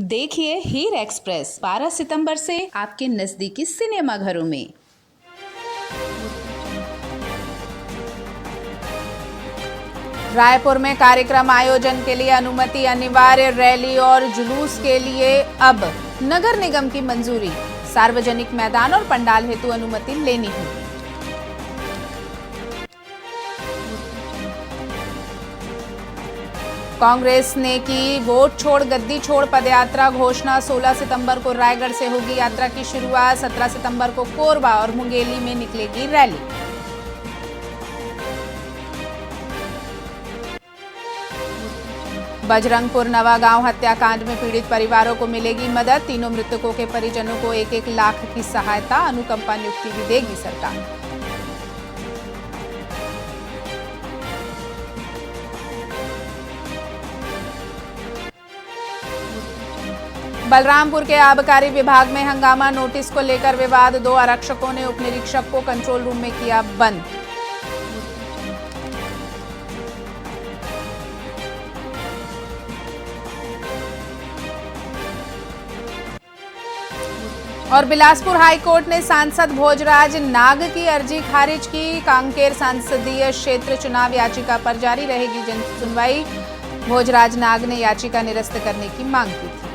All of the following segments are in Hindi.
देखिए हीर एक्सप्रेस 12 सितंबर से आपके नजदीकी सिनेमा घरों में। रायपुर में कार्यक्रम आयोजन के लिए अनुमति अनिवार्य, रैली और जुलूस के लिए अब नगर निगम की मंजूरी। सार्वजनिक मैदान और पंडाल हेतु अनुमति लेनी होगी। कांग्रेस ने की वोट छोड़ गद्दी छोड़ पदयात्रा घोषणा। 16 सितंबर को रायगढ़ से होगी यात्रा की शुरुआत। 17 सितंबर को कोरबा और मुंगेली में निकलेगी रैली। बजरंगपुर नवागांव हत्याकांड में पीड़ित परिवारों को मिलेगी मदद। तीनों मृतकों के परिजनों को 1-1 लाख की सहायता। अनुकंपा नियुक्ति भी देगी सरकार। बलरामपुर के आबकारी विभाग में हंगामा। नोटिस को लेकर विवाद। 2 आरक्षकों ने उपनिरीक्षक को कंट्रोल रूम में किया बंद। और बिलासपुर हाईकोर्ट ने सांसद भोजराज नाग की अर्जी खारिज की। कांकेर संसदीय क्षेत्र चुनाव याचिका पर जारी रहेगी जन सुनवाई। भोजराज नाग ने याचिका निरस्त करने की मांग की थी।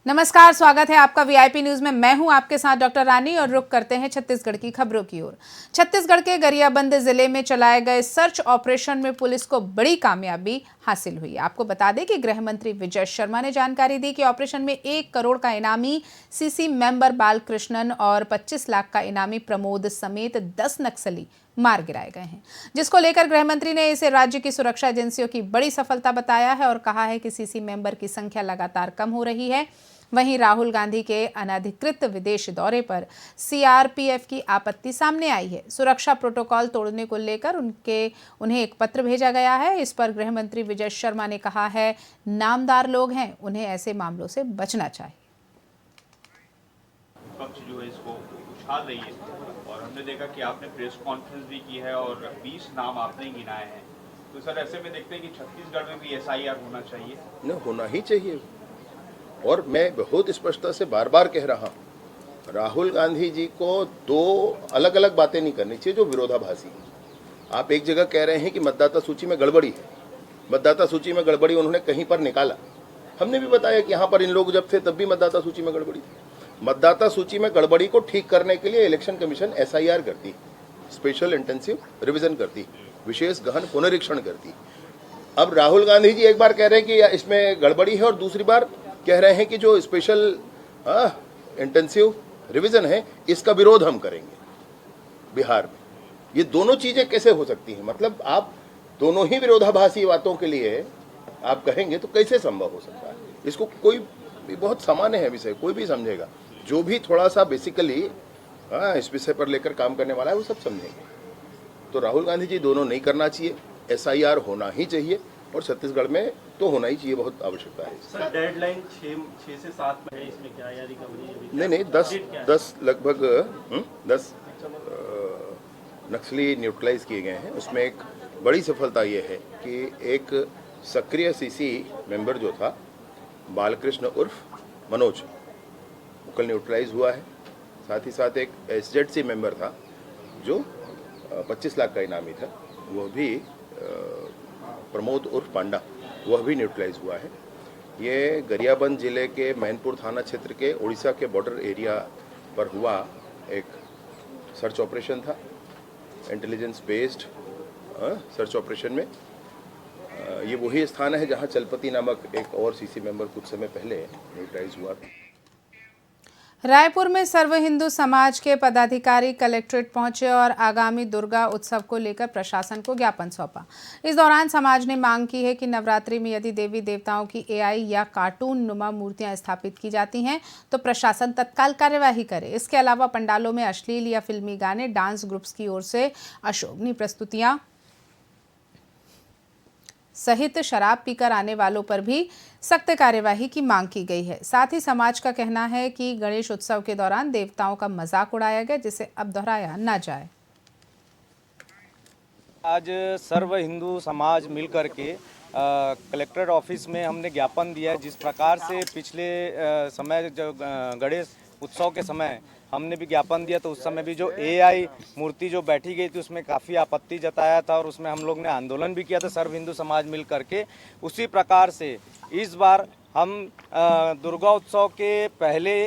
नमस्कार, स्वागत है आपका वीआईपी न्यूज में। मैं हूं आपके साथ डॉक्टर रानी और रुक करते हैं छत्तीसगढ़ की खबरों की ओर। छत्तीसगढ़ के गरियाबंद जिले में चलाए गए सर्च ऑपरेशन में पुलिस को बड़ी कामयाबी हासिल हुई। आपको बता दें कि गृह मंत्री विजय शर्मा ने जानकारी दी कि ऑपरेशन में 1 करोड़ का इनामी सीसी मेंबर बालकृष्णन और 25 लाख का इनामी प्रमोद समेत 10 नक्सली मार गिराए गए हैं, जिसको लेकर गृह मंत्री ने इसे राज्य की सुरक्षा एजेंसियों की बड़ी सफलता बताया है और कहा है कि सीसी मेंबर की संख्या लगातार कम हो रही है। वहीं राहुल गांधी के अनधिकृत विदेश दौरे पर सीआरपीएफ की आपत्ति सामने आई है। सुरक्षा प्रोटोकॉल तोड़ने को लेकर उन्हें एक पत्र भेजा गया है। इस पर गृह मंत्री विजय शर्मा ने कहा है, नामदार लोग हैं, उन्हें ऐसे मामलों से बचना चाहिए। पक्ष जो है इसको उछाल रही है और हमने देखा कि आपने प्रेस कॉन्फ्रेंस भी की है और 20 नाम आपने गिनाए हैं। तो सर ऐसे में देखते हैं कि छत्तीसगढ़ में भी एसआईआर होना चाहिए। न होना ही चाहिए। और मैं बहुत स्पष्टता से बार बार कह रहा हूँ, राहुल गांधी जी को 2 अलग अलग बातें नहीं करनी चाहिए जो विरोधाभासी हैं। आप एक जगह कह रहे हैं कि मतदाता सूची में गड़बड़ी है। मतदाता सूची में गड़बड़ी उन्होंने कहीं पर निकाला। हमने भी बताया कि यहाँ पर इन लोग जब थे तब भी मतदाता सूची में गड़बड़ी थी। मतदाता सूची में गड़बड़ी को ठीक करने के लिए इलेक्शन कमीशन एसआईआर करती है, स्पेशल इंटेंसिव रिविजन करती है, विशेष गहन पुनरीक्षण करती है। अब राहुल गांधी जी एक बार कह रहे हैं कि इसमें गड़बड़ी है और दूसरी बार कह रहे हैं कि जो स्पेशल इंटेंसिव रिवीजन है इसका विरोध हम करेंगे बिहार में। ये दोनों चीजें कैसे हो सकती हैं? मतलब आप दोनों ही विरोधाभासी बातों के लिए आप कहेंगे तो कैसे संभव हो सकता है? इसको कोई बहुत सामान्य है विषय, कोई भी समझेगा। जो भी थोड़ा सा बेसिकली इस विषय पर लेकर काम करने वाला है वो सब समझेंगे। तो राहुल गांधी जी दोनों नहीं करना चाहिए, एसआईआर होना ही चाहिए और छत्तीसगढ़ में तो होना ही चाहिए, बहुत आवश्यकता है। सर डेडलाइन 6 से 7 में है, इसमें क्या है रिकवरी? नहीं 10 लगभग 10 नक्सली न्यूट्रलाइज किए गए हैं। उसमें एक बड़ी सफलता ये है कि एक सक्रिय सीसी मेंबर जो था बालकृष्ण उर्फ मनोज, वो कल न्यूट्रलाइज हुआ है। साथ ही साथ एक एसजेडसी मेंबर था जो 25 लाख का इनामी था, वह भी प्रमोद उर्फ पांडा, वह भी न्यूट्रलाइज हुआ है। ये गरियाबंद जिले के मैनपुर थाना क्षेत्र के उड़ीसा के बॉर्डर एरिया पर हुआ एक सर्च ऑपरेशन था, इंटेलिजेंस बेस्ड सर्च ऑपरेशन में। ये वही स्थान है जहां चलपति नामक एक और सीसी मेंबर कुछ समय पहले न्यूट्रलाइज हुआ था। रायपुर में सर्व हिंदू समाज के पदाधिकारी कलेक्ट्रेट पहुंचे और आगामी दुर्गा उत्सव को लेकर प्रशासन को ज्ञापन सौंपा। इस दौरान समाज ने मांग की है कि नवरात्रि में यदि देवी देवताओं की एआई या कार्टून नुमा मूर्तियां स्थापित की जाती हैं तो प्रशासन तत्काल कार्यवाही करे। इसके अलावा पंडालों में अश्लील या फिल्मी गाने, डांस ग्रुप्स की ओर से अशोभनीय प्रस्तुतियां सहित शराब पीकर आने वालों पर भी सख्त कार्यवाही की मांग की गई है। साथ ही समाज का कहना है कि गणेश उत्सव के दौरान देवताओं का मजाक उड़ाया गया, जिसे अब दोहराया न जाए। आज सर्व हिंदू समाज मिल कर के कलेक्टर ऑफिस में हमने ज्ञापन दिया है। जिस प्रकार से पिछले समय जो गणेश उत्सव के समय हमने भी ज्ञापन दिया, तो उस समय भी जो एआई मूर्ति जो बैठी गई थी उसमें काफ़ी आपत्ति जताया था और उसमें हम लोग ने आंदोलन भी किया था सर्व हिंदू समाज मिल करके। उसी प्रकार से इस बार हम दुर्गा उत्सव के पहले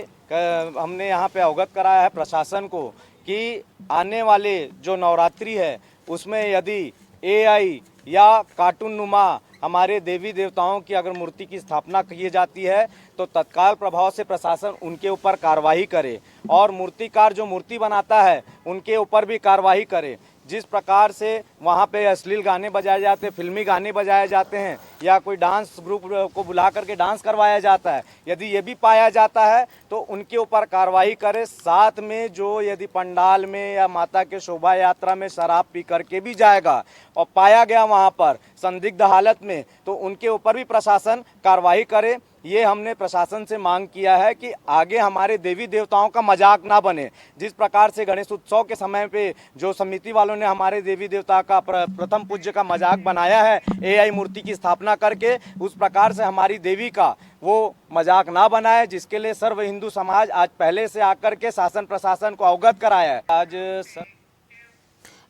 हमने यहाँ पे अवगत कराया है प्रशासन को कि आने वाले जो नवरात्रि है उसमें यदि एआई या कार्टून नुमा हमारे देवी देवताओं की अगर मूर्ति की स्थापना की जाती है तो तत्काल प्रभाव से प्रशासन उनके ऊपर कार्रवाई करे और मूर्तिकार जो मूर्ति बनाता है उनके ऊपर भी कार्रवाई करे। जिस प्रकार से वहाँ पे अश्लील गाने बजाए जाते हैं, फिल्मी गाने बजाए जाते हैं या कोई डांस ग्रुप को बुला करके डांस करवाया जाता है, यदि ये भी पाया जाता है तो उनके ऊपर कार्रवाई करे। साथ में जो यदि पंडाल में या माता के शोभा यात्रा में शराब पी करके भी जाएगा और पाया गया वहाँ पर संदिग्ध हालत में, तो उनके ऊपर भी प्रशासन कार्रवाई करे। ये हमने प्रशासन से मांग किया है कि आगे हमारे देवी देवताओं का मजाक ना बने। जिस प्रकार से गणेश उत्सव के समय पे जो समिति वालों ने हमारे देवी देवता का प्रथम पूज्य का मजाक बनाया है एआई मूर्ति की स्थापना करके, उस प्रकार से हमारी देवी का वो मजाक ना बनाए, जिसके लिए सर्व हिंदू समाज आज पहले से आकर के शासन प्रशासन को अवगत कराया है। आज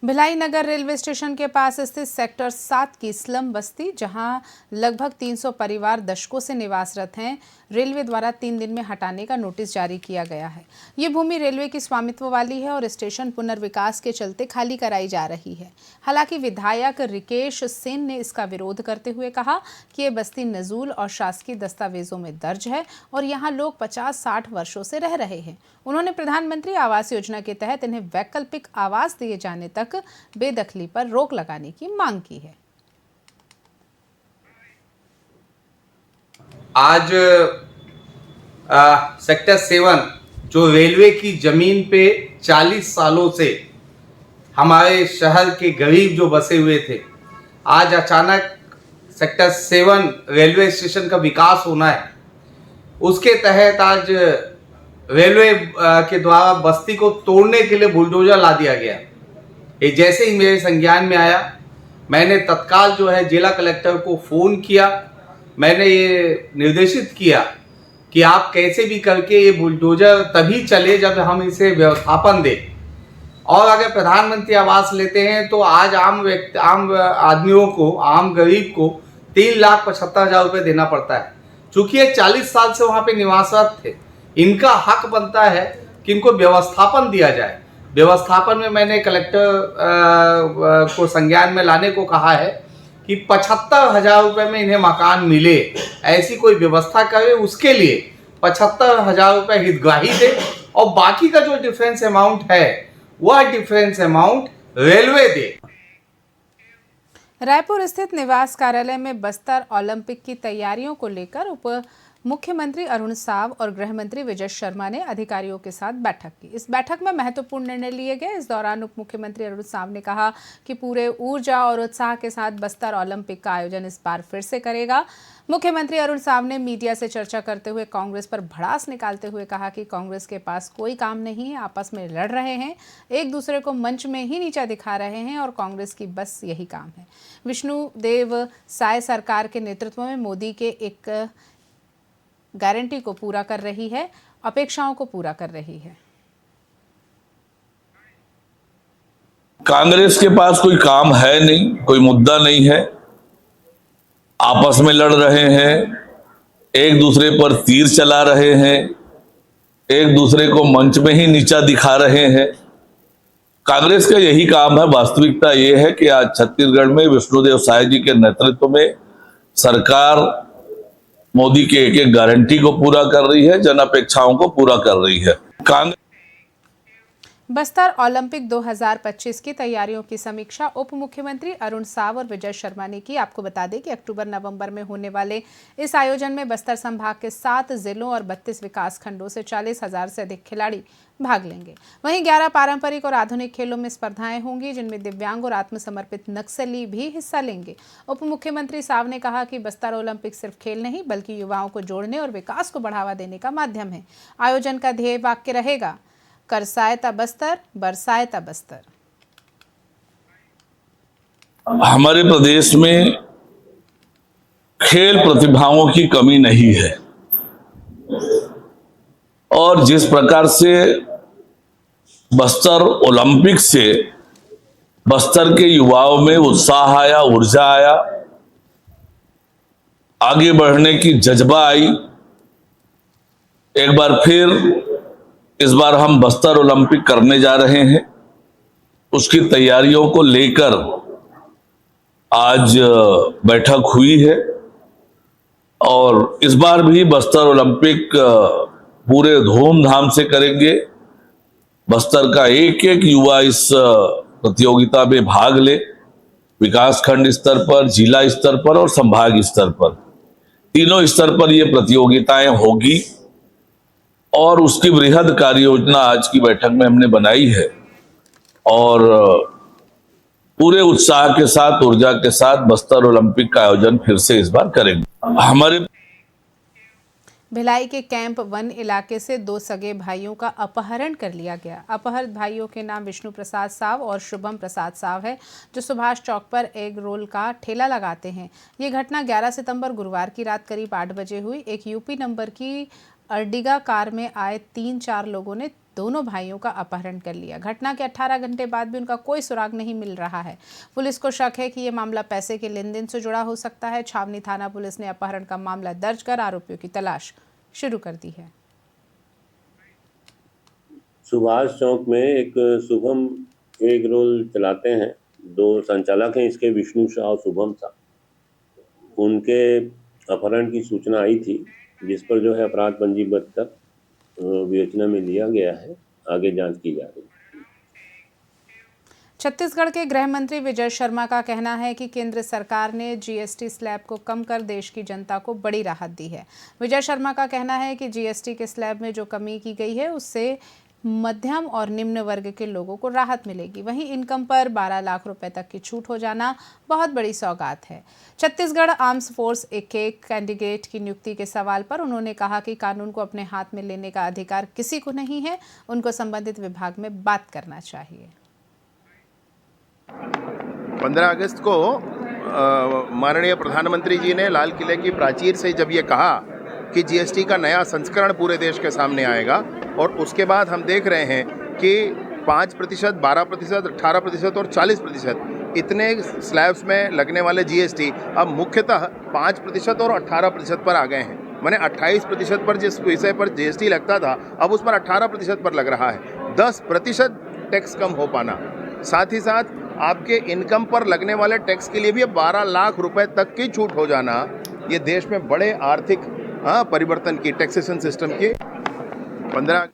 भिलाई नगर रेलवे स्टेशन के पास स्थित सेक्टर 7 की स्लम बस्ती, जहां लगभग 300 परिवार दशकों से निवासरत हैं, रेलवे द्वारा 3 दिन में हटाने का नोटिस जारी किया गया है। ये भूमि रेलवे की स्वामित्व वाली है और स्टेशन पुनर्विकास के चलते खाली कराई जा रही है। हालांकि विधायक रिकेश सेन ने इसका विरोध करते हुए कहा कि ये बस्ती नजूल और शासकीय दस्तावेजों में दर्ज है और यहाँ लोग 50-60 वर्षों से रह रहे हैं। उन्होंने प्रधानमंत्री आवास योजना के तहत इन्हें वैकल्पिक आवास दिए जाने तक बेदखली पर रोक लगाने की मांग की है। आज सेक्टर 7 जो रेलवे की जमीन पे 40 सालों से हमारे शहर के गरीब जो बसे हुए थे, आज अचानक सेक्टर 7 रेलवे स्टेशन का विकास होना है। उसके तहत आज रेलवे के द्वारा बस्ती को तोड़ने के लिए बुलडोजर ला दिया गया। ये जैसे ही मेरे संज्ञान में आया, मैंने तत्काल जो है जिला कलेक्टर को फ़ोन किया। मैंने ये निर्देशित किया कि आप कैसे भी करके ये बुलडोजर तभी चले जब हम इसे व्यवस्थापन दें, और अगर प्रधानमंत्री आवास लेते हैं तो आज आम आदमियों को, आम गरीब को 3,75,000 रुपये देना पड़ता है। चूँकि ये 40 साल से वहाँ पे निवासरत थे, इनका हक बनता है कि इनको व्यवस्थापन दिया जाए। व्यवस्थापन में मैंने कलेक्टर को संज्ञान में लाने को कहा है कि 75,000 रुपये में इन्हें मकान मिले, ऐसी कोई व्यवस्था करे। उसके लिए 75,000 रुपये हितग्राही दे और बाकी का जो डिफरेंस अमाउंट है वह डिफरेंस अमाउंट रेलवे दे। रायपुर स्थित निवास कार्यालय में बस्तर ओलंपिक की तैयारियों को लेकर उप मुख्यमंत्री अरुण साव और गृह मंत्री विजय शर्मा ने अधिकारियों के साथ बैठक की। इस बैठक में महत्वपूर्ण निर्णय लिए गए। इस दौरान उप मुख्यमंत्री अरुण साव ने कहा कि पूरे ऊर्जा और उत्साह के साथ बस्तर ओलंपिक का आयोजन इस बार फिर से करेगा। मुख्यमंत्री अरुण साव ने मीडिया से चर्चा करते हुए कांग्रेस पर भड़ास निकालते हुए कहा कि कांग्रेस के पास कोई काम नहीं है, आपस में लड़ रहे हैं, एक दूसरे को मंच में ही नीचा दिखा रहे हैं और कांग्रेस की बस यही काम है। विष्णुदेव साय सरकार के नेतृत्व में मोदी के एक गारंटी को पूरा कर रही है, अपेक्षाओं को पूरा कर रही है। कांग्रेस के पास कोई काम है नहीं, कोई मुद्दा नहीं है, आपस में लड़ रहे हैं, एक दूसरे पर तीर चला रहे हैं, एक दूसरे को मंच में ही नीचा दिखा रहे हैं। कांग्रेस का यही काम है। वास्तविकता ये है कि आज छत्तीसगढ़ में विष्णुदेव साय जी के नेतृत्व में सरकार मोदी के एक एक गारंटी को पूरा कर रही है, जन अपेक्षाओं को पूरा कर रही है। बस्तर ओलंपिक 2025 की तैयारियों की समीक्षा उप मुख्यमंत्री अरुण साव और विजय शर्मा ने की। आपको बता दें कि अक्टूबर-नवंबर में होने वाले इस आयोजन में बस्तर संभाग के 7 जिलों और 32 विकास खंडों से 40,000 से अधिक खिलाड़ी भाग लेंगे। वहीं 11 पारंपरिक और आधुनिक खेलों में स्पर्धाएं होंगी, जिनमें दिव्यांग और आत्मसमर्पित नक्सली भी हिस्सा लेंगे। उप मुख्यमंत्री साव ने कहा कि बस्तर ओलंपिक सिर्फ खेल नहीं बल्कि युवाओं को जोड़ने और विकास को बढ़ावा देने का माध्यम है। आयोजन का ध्येय वाक्य रहेगा, कर सहायता बस्तर, बरसायता बस्तर। हमारे प्रदेश में खेल प्रतिभाओं की कमी नहीं है और जिस प्रकार से बस्तर ओलंपिक से बस्तर के युवाओं में उत्साह आया, ऊर्जा आया, आगे बढ़ने की जज्बा आई, एक बार फिर इस बार हम बस्तर ओलंपिक करने जा रहे हैं। उसकी तैयारियों को लेकर आज बैठक हुई है और इस बार भी बस्तर ओलंपिक पूरे धूमधाम से करेंगे। बस्तर का एक एक युवा इस प्रतियोगिता में भाग ले, विकास खंड स्तर पर, जिला स्तर पर और संभाग स्तर पर, तीनों स्तर पर ये प्रतियोगिताएं होगी और उसकी बृहद कार्य योजना आज की बैठक में हमने बनाई है और पूरे उत्साह के साथ, ऊर्जा के साथ बस्तर ओलंपिक का आयोजन फिर से इस बार करेंगे। हमारे भिलाई के कैंप वन इलाके से 2 सगे भाइयों का अपहरण कर लिया गया। अपहृत भाइयों के नाम विष्णु प्रसाद साव और शुभम प्रसाद साव है, जो सुभाष चौक पर एग रोल का ठेला लगाते हैं। ये घटना 11 सितंबर गुरुवार की रात करीब 8 बजे हुई। एक यूपी नंबर की अर्टिगा कार में आए 3-4 लोगों ने दोनों भाइयों का अपहरण कर लिया। घटना के 18 घंटे बाद भी उनका कोई सुराग नहीं मिल रहा है। पुलिस को शक है कि ये मामला पैसे के लेन देन से जुड़ा हो सकता है। छावनी थाना पुलिस ने अपहरण का मामला दर्ज कर आरोपियों की तलाश शुरू कर दी है। सुभाष चौक में एक शुभम एग रोल चलाते हैं, 2 संचालक हैं इसके, विष्णु शाह और शुभम शाह। उनके अपहरण की सूचना आई थी, जिस पर जो है अपराध पंजीबद्ध कर विवेचना में लिया गया है। आगे जांच की जा रही है। छत्तीसगढ़ के गृह मंत्री विजय शर्मा का कहना है कि केंद्र सरकार ने जीएसटी स्लैब को कम कर देश की जनता को बड़ी राहत दी है। विजय शर्मा का कहना है कि जीएसटी के स्लैब में जो कमी की गई है उससे मध्यम और निम्न वर्ग के लोगों को राहत मिलेगी। वहीं इनकम पर 12 लाख रुपए तक की छूट हो जाना बहुत बड़ी सौगात है। छत्तीसगढ़ आर्म्स फोर्स के कैंडिडेट की नियुक्ति के सवाल पर उन्होंने कहा कि कानून को अपने हाथ में लेने का अधिकार किसी को नहीं है, उनको संबंधित विभाग में बात करना चाहिए। 15 अगस्त को माननीय प्रधानमंत्री जी ने लाल किले की प्राचीर से जब ये कहा कि जीएसटी का नया संस्करण पूरे देश के सामने आएगा, और उसके बाद हम देख रहे हैं कि 5%, 12%, 18% और 40% इतने स्लैब्स में लगने वाले जीएसटी अब मुख्यतः 5% और 18% पर आ गए हैं। मैंने 28% पर जिस विषय पर जीएसटी लगता था, अब उस पर 18% पर लग रहा है। 10% टैक्स कम हो पाना, साथ ही साथ आपके इनकम पर लगने वाले टैक्स के लिए भी 12 लाख रुपए तक की छूट हो जाना, ये देश में बड़े आर्थिक परिवर्तन की, टैक्सेशन सिस्टम की 15।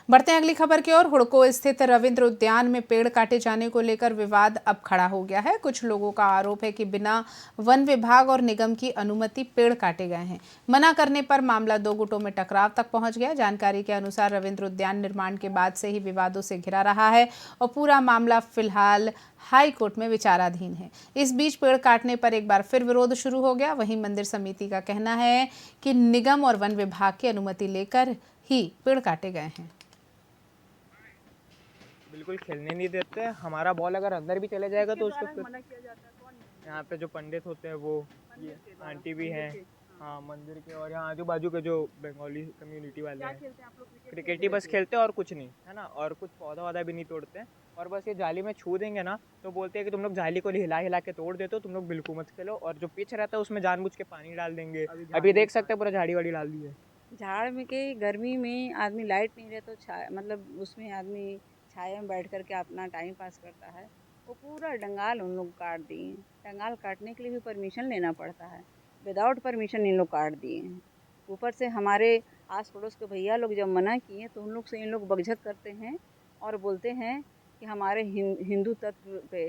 बढ़ते हैं अगली खबर की ओर। हुड़को स्थित रविंद्र उद्यान में पेड़ काटे जाने को लेकर विवाद अब खड़ा हो गया है। कुछ लोगों का आरोप है कि बिना वन विभाग और निगम की अनुमति पेड़ काटे गए हैं। मना करने पर मामला 2 गुटों में टकराव तक पहुंच गया। जानकारी के अनुसार रविंद्र उद्यान निर्माण के बाद से ही विवादों से घिरा रहा है और पूरा मामला फिलहाल हाई कोर्ट में विचाराधीन है। इस बीच पेड़ काटने पर एक बार फिर विरोध शुरू हो गया। वहीं मंदिर समिति का कहना है कि निगम और वन विभाग की अनुमति लेकर ही पेड़ काटे गए हैं। बिल्कुल खेलने नहीं देते। हमारा बॉल अगर अंदर भी चले जाएगा तो उसको मना किया जाता है। यहाँ पे जो पंडित होते हैं वो ये आंटी भी हैं, हाँ मंदिर के, और यहाँ आजू बाजू के जो बंगाली कम्युनिटी वाले हैं, क्रिकेट ही बस खेलते हैं और कुछ नहीं, है ना। और कुछ पौधा वौधा भी नहीं तोड़ते हैं, और बस ये जाली में छू देंगे ना तो बोलते हैं कि तुम लोग जाली को हिला हिला के तोड़ देते हो, तुम लोग बिल्कुल मत खेलो। और जो पिच रहता है उसमें जानबूझ के पानी डाल देंगे। अभी देख सकते हैं पूरा झाड़ी वाड़ी डाल दी है। झाड़ में के गर्मी में आदमी लाइट नहीं रहे तो मतलब उसमें आदमी छाया में बैठ कर के अपना टाइम पास करता है। वो पूरा डंगाल उन लोग काट दिए। डंगाल काटने के लिए भी परमिशन लेना पड़ता है, विदाउट परमिशन इन लोग काट दिए हैं। ऊपर से हमारे आस पड़ोस के भैया लोग जब मना किए तो उन लोग से इन लोग बकझक करते हैं और बोलते हैं कि हमारे हिंदू तत्व पे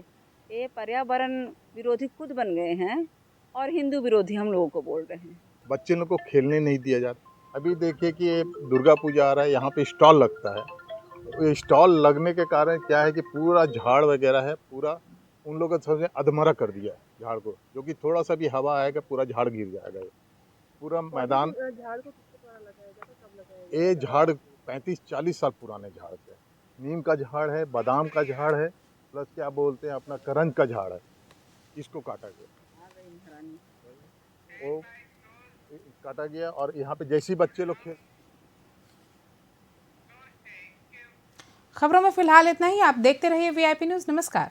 ये पर्यावरण विरोधी खुद बन गए हैं और हिंदू विरोधी हम लोगों को बोल रहे हैं। बच्चे लोग को खेलने नहीं दिया जाता। अभी देखिए कि ये दुर्गा पूजा आ रहा है, यहाँ पे स्टॉल लगता है। ये स्टॉल लगने के कारण क्या है कि पूरा झाड़ वगैरह है, पूरा उन लोगों ने सबसे अधमरा कर दिया है झाड़ को, जो कि थोड़ा सा भी हवा आएगा पूरा झाड़ गिर जाएगा। पूरा मैदान झाड़ को किसके द्वारा लगाया जाता है, कब लगाया जाता है? ये झाड़ 35-40 साल पुराने झाड़ है। नीम का झाड़ है, बादाम का झाड़ है, प्लस क्या बोलते हैं अपना करंज का झाड़ है, इसको काटा गया, वो काटा गया। और यहाँ पे जैसे ही बच्चे लोग खेल खबरों में फिलहाल इतना ही। आप देखते रहिए वीआईपी न्यूज़। नमस्कार।